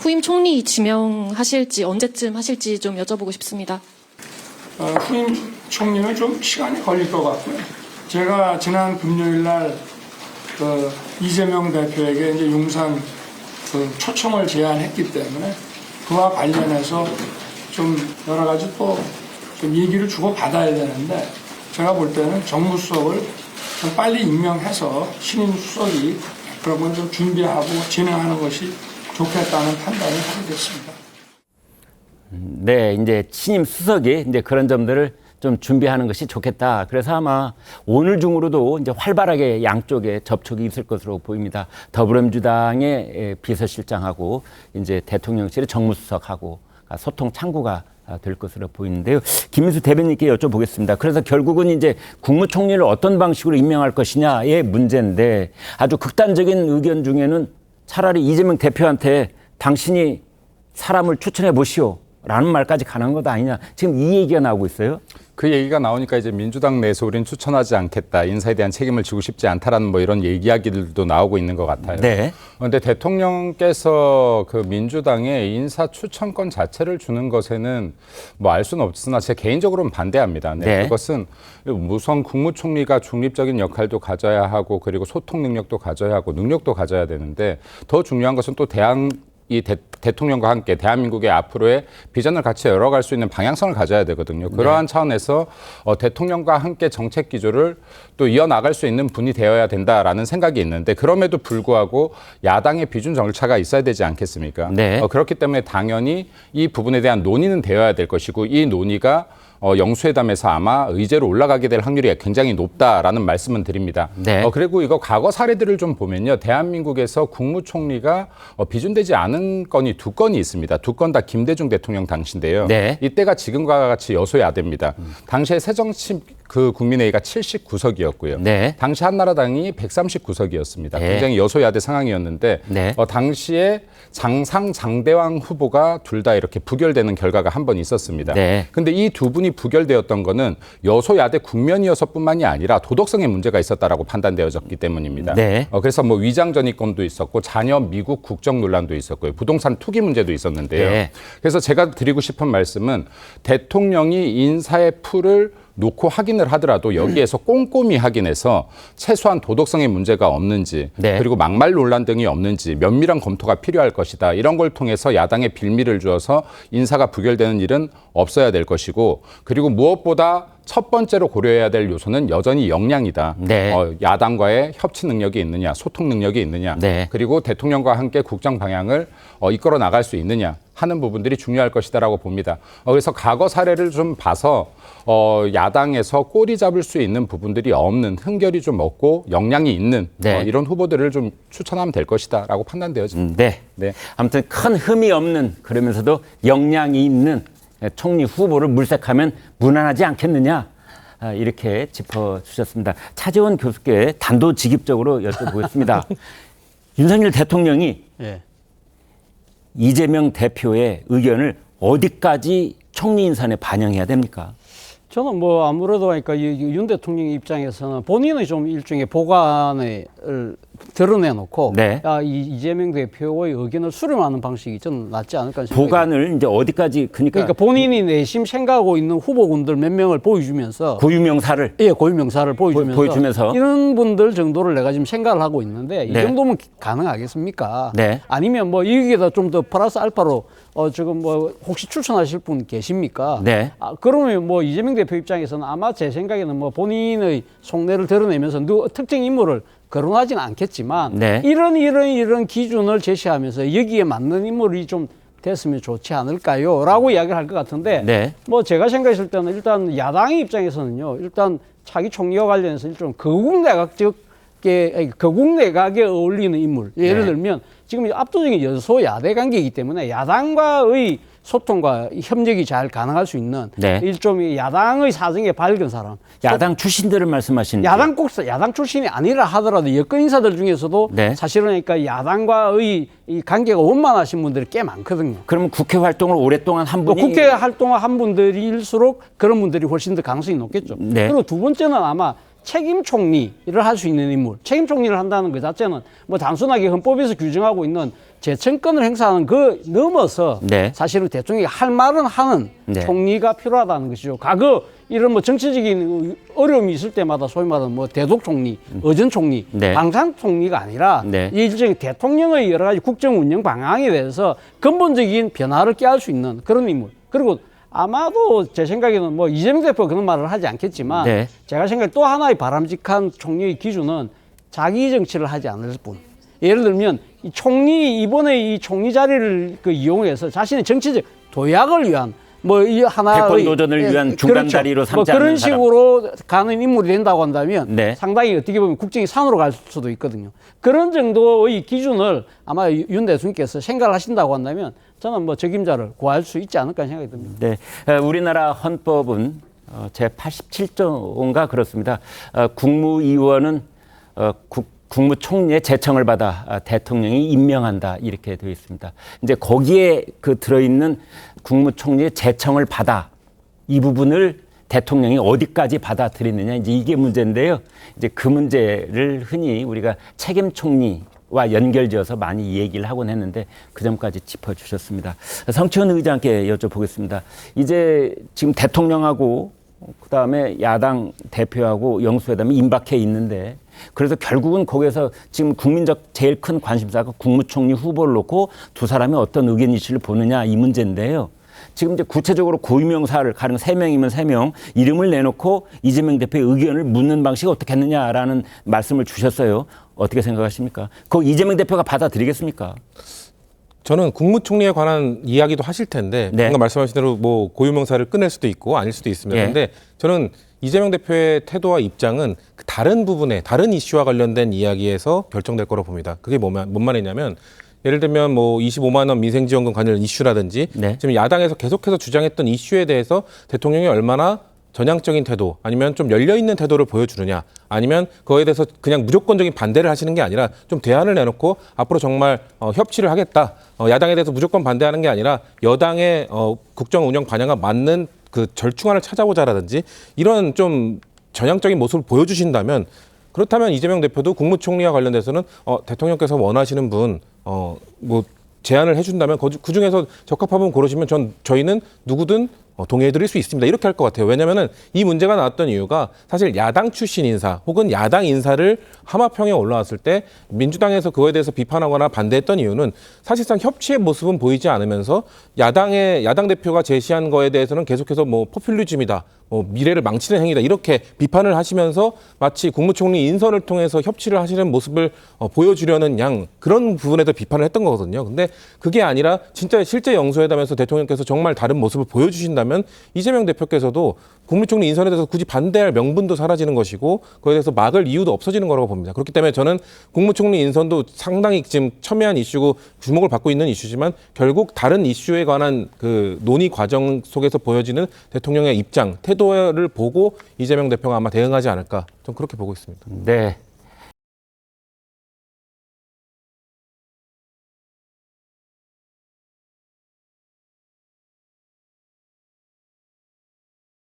후임 총리 지명하실지 언제쯤 하실지 좀 여쭤보고 싶습니다. 후임 총리는 좀 시간이 걸릴 것 같고요. 제가 지난 금요일 날 이재명 대표에게 이제 용산 초청을 제안했기 때문에 그와 관련해서 좀 여러 가지 또 좀 얘기를 주고 받아야 되는데 제가 볼 때는 정무수석을 좀 빨리 임명해서 신임 수석이 그런 걸 좀 준비하고 진행하는 것이 좋겠다는 판단을 하게 됐습니다. 네, 이제 신임 수석이 이제 그런 점들을 좀 준비하는 것이 좋겠다. 그래서 아마 오늘 중으로도 이제 활발하게 양쪽에 접촉이 있을 것으로 보입니다. 더불어민주당의 비서실장하고 이제 대통령실의 정무수석하고 소통 창구가 될 것으로 보이는데요. 김민수 대변인께 여쭤보겠습니다. 그래서 결국은 이제 국무총리를 어떤 방식으로 임명할 것이냐의 문제인데 아주 극단적인 의견 중에는 차라리 이재명 대표한테 당신이 사람을 추천해 보시오 라는 말까지 가는 것 아니냐. 지금 이 얘기가 나오고 있어요. 그 얘기가 나오니까 이제 민주당 내에서 우리는 추천하지 않겠다. 인사에 대한 책임을 지고 싶지 않다라는 뭐 이런 이야기들도 나오고 있는 것 같아요. 네. 그런데 대통령께서 그 민주당에 인사 추천권 자체를 주는 것에는 뭐 알 수는 없으나 제 개인적으로는 반대합니다. 네. 그것은 우선 국무총리가 중립적인 역할도 가져야 하고 그리고 소통 능력도 가져야 하고 능력도 가져야 되는데 더 중요한 것은 또 대통령과 함께 대한민국의 앞으로의 비전을 같이 열어갈 수 있는 방향성을 가져야 되거든요. 그러한 차원에서 대통령과 함께 정책 기조를 또 이어나갈 수 있는 분이 되어야 된다라는 생각이 있는데 그럼에도 불구하고 야당의 비준 절차가 있어야 되지 않겠습니까? 네. 그렇기 때문에 당연히 이 부분에 대한 논의는 되어야 될 것이고 이 논의가 영수회담에서 아마 의제로 올라가게 될 확률이 굉장히 높다라는 말씀은 드립니다. 네. 그리고 이거 과거 사례들을 좀 보면요. 대한민국에서 국무총리가 비준되지 않은 건이 두 건이 있습니다. 두 건 다 김대중 대통령 당시인데요. 네. 이때가 지금과 같이 여소야대입니다. 당시에 새정치 국민회의가 79석이었고요. 네. 당시 한나라당이 139석이었습니다. 네. 굉장히 여소야대 상황이었는데 네. 당시에 장대왕 후보가 둘 다 이렇게 부결되는 결과가 한 번 있었습니다. 네. 근데 이 두 분이 부결되었던 거는 여소야대 국면이어서뿐만이 아니라 도덕성에 문제가 있었다라고 판단되어졌기 때문입니다. 네. 그래서 뭐 위장전입권도 있었고 자녀 미국 국적 논란도 있었고요. 부동산 투기 문제도 있었는데요. 네. 그래서 제가 드리고 싶은 말씀은 대통령이 인사의 풀을 놓고 확인을 하더라도 여기에서 꼼꼼히 확인해서 최소한 도덕성의 문제가 없는지 네. 그리고 막말 논란 등이 없는지 면밀한 검토가 필요할 것이다. 이런 걸 통해서 야당에 빌미를 주어서 인사가 부결되는 일은 없어야 될 것이고 그리고 무엇보다 첫 번째로 고려해야 될 요소는 여전히 역량이다. 네. 야당과의 협치 능력이 있느냐, 소통 능력이 있느냐, 네. 그리고 대통령과 함께 국정 방향을 이끌어 나갈 수 있느냐 하는 부분들이 중요할 것이다라고 봅니다. 그래서 과거 사례를 좀 봐서 야당에서 꼬리 잡을 수 있는 부분들이 없는 흥결이 좀 없고 역량이 있는 네. 이런 후보들을 좀 추천하면 될 것이다라고 판단되어집니다. 네. 네. 아무튼 큰 흠이 없는 그러면서도 역량이 있는 총리 후보를 물색하면 무난하지 않겠느냐 이렇게 짚어주셨습니다. 차재원 교수께 단도직입적으로 여쭤보겠습니다. 윤석열 대통령이 예. 이재명 대표의 의견을 어디까지 총리 인선에 반영해야 됩니까? 저는 뭐 아무래도 그러니까 윤 대통령 입장에서는 본인의 좀 일종의 보관을 드러내놓고 네. 이재명 대표의 의견을 수렴하는 방식이 좀 낫지 않을까 생각합니다. 보관을 이제 어디까지 그러니까 본인이 내심 생각하고 있는 후보군들 몇 명을 보여주면서 고유명사를 고유명사를 보여주면서 이런 분들 정도를 내가 지금 생각을 하고 있는데 이 네. 정도면 가능하겠습니까? 네. 아니면 뭐 여기에다 좀 더 플러스 알파로 지금 뭐 혹시 추천하실 분 계십니까? 네. 그러면 뭐 이재명 대표 입장에서는 아마 제 생각에는 뭐 본인의 속내를 드러내면서 특정 인물을 거론하지는 않겠지만 네. 이런 기준을 제시하면서 여기에 맞는 인물이 좀 됐으면 좋지 않을까요? 라고 이야기를 할 것 같은데 네. 뭐 제가 생각했을 때는 일단 야당의 입장에서는요. 일단 차기 총리와 관련해서 일종 거국내각에 어울리는 인물. 예를 네. 들면 지금 압도적인 여소야대 관계이기 때문에 야당과의 소통과 협력이 잘 가능할 수 있는 네. 일종의 야당의 사정에 밝은 사람. 야당 출신들을 말씀하시는 야당 출신이 아니라 하더라도 여권 인사들 중에서도 네. 사실은 그러니까 야당과의 이 관계가 원만하신 분들이 꽤 많거든요. 그러면 국회 활동을 오랫동안 한 분이 국회 활동을 한 분들일수록 그런 분들이 훨씬 더 가능성이 높겠죠. 네. 그리고 두 번째는 아마 책임 총리를 할 수 있는 인물, 책임 총리를 한다는 그 자체는 뭐 단순하게 헌법에서 규정하고 있는 재청권을 행사하는 그 넘어서 네. 사실은 대통령이 할 말은 하는 네. 총리가 필요하다는 것이죠. 과거 이런 뭐 정치적인 어려움이 있을 때마다 소위 말하는 뭐 대독 총리, 의전 총리, 네. 방산 총리가 아니라 네. 일종의 대통령의 여러 가지 국정 운영 방향에 대해서 근본적인 변화를 꾀할 수 있는 그런 인물. 그리고 아마도 제 생각에는 뭐 이재명 대표 그런 말을 하지 않겠지만 네. 제가 생각에 또 하나의 바람직한 총리의 기준은 자기 정치를 하지 않을 뿐. 예를 들면 이 총리 이번에 이 총리 자리를 그 이용해서 자신의 정치적 도약을 위한 뭐 이 하나의 대권 도전을 위한 중간 다리로 뭐 삼지 그런 않는 사람. 식으로 가는 인물이 된다고 한다면 네. 상당히 어떻게 보면 국정이 산으로 갈 수도 있거든요. 그런 정도의 기준을 아마 윤 대통령께서 생각을 하신다고 한다면 저는 뭐 적임자를 구할 수 있지 않을까 생각이 듭니다. 네, 우리나라 헌법은 제 87조인가 그렇습니다. 국무위원은 국무총리의 제청을 받아 대통령이 임명한다 이렇게 되어 있습니다. 이제 거기에 그 들어있는 국무총리의 제청을 받아 이 부분을 대통령이 어디까지 받아들이느냐 이제 이게 문제인데요. 이제 그 문제를 흔히 우리가 책임 총리와 연결지어서 많이 얘기를 하곤 했는데 그 점까지 짚어주셨습니다. 성치현 의장께 여쭤보겠습니다. 이제 지금 대통령하고 그다음에 야당 대표하고 영수회담이 임박해 있는데 그래서 결국은 거기에서 지금 국민적 제일 큰 관심사가 국무총리 후보를 놓고 두 사람이 어떤 의견 이슈를 보느냐 이 문제인데요. 지금 이제 구체적으로 고유명사를 가령 3명이면 3명 이름을 내놓고 이재명 대표의 의견을 묻는 방식이 어떻겠느냐라는 말씀을 주셨어요. 어떻게 생각하십니까? 그거 이재명 대표가 받아들이겠습니까? 저는 국무총리에 관한 이야기도 하실 텐데 네. 방금 말씀하신 대로 뭐 고유명사를 꺼낼 수도 있고 아닐 수도 있습니다. 예. 그런데 저는 이재명 대표의 태도와 입장은 그 다른 부분에 다른 이슈와 관련된 이야기에서 결정될 거라고 봅니다. 그게 뭔 말이냐면 예를 들면 뭐 25만 원 민생지원금 관련 이슈라든지 네. 지금 야당에서 계속해서 주장했던 이슈에 대해서 대통령이 얼마나 전향적인 태도 아니면 좀 열려있는 태도를 보여주느냐 아니면 그거에 대해서 그냥 무조건적인 반대를 하시는 게 아니라 좀 대안을 내놓고 앞으로 정말 협치를 하겠다. 야당에 대해서 무조건 반대하는 게 아니라 여당의 국정 운영 방향과 맞는 그 절충안을 찾아보자라든지 이런 좀 전향적인 모습을 보여주신다면 그렇다면 이재명 대표도 국무총리와 관련돼서는 대통령께서 원하시는 분 뭐 제안을 해준다면 그 중에서 적합한 분 고르시면 저희는 누구든 동의해드릴 수 있습니다. 이렇게 할 것 같아요. 왜냐하면 이 문제가 나왔던 이유가 사실 야당 출신 인사 혹은 야당 인사를 하마평에 올라왔을 때 민주당에서 그거에 대해서 비판하거나 반대했던 이유는 사실상 협치의 모습은 보이지 않으면서 야당 대표가 제시한 거에 대해서는 계속해서 뭐 포퓰리즘이다. 미래를 망치는 행위다 이렇게 비판을 하시면서 마치 국무총리 인선을 통해서 협치를 하시는 모습을 보여주려는 그런 부분에도 비판을 했던 거거든요. 근데 그게 아니라 진짜 실제 영수회담에서 대통령께서 정말 다른 모습을 보여주신다면 이재명 대표께서도 국무총리 인선에 대해서 굳이 반대할 명분도 사라지는 것이고 그에 대해서 막을 이유도 없어지는 거라고 봅니다. 그렇기 때문에 저는 국무총리 인선도 상당히 지금 첨예한 이슈고 주목을 받고 있는 이슈지만 결국 다른 이슈에 관한 그 논의 과정 속에서 보여지는 대통령의 입장, 태도를 보고 이재명 대표가 아마 대응하지 않을까 좀 그렇게 보고 있습니다. 네.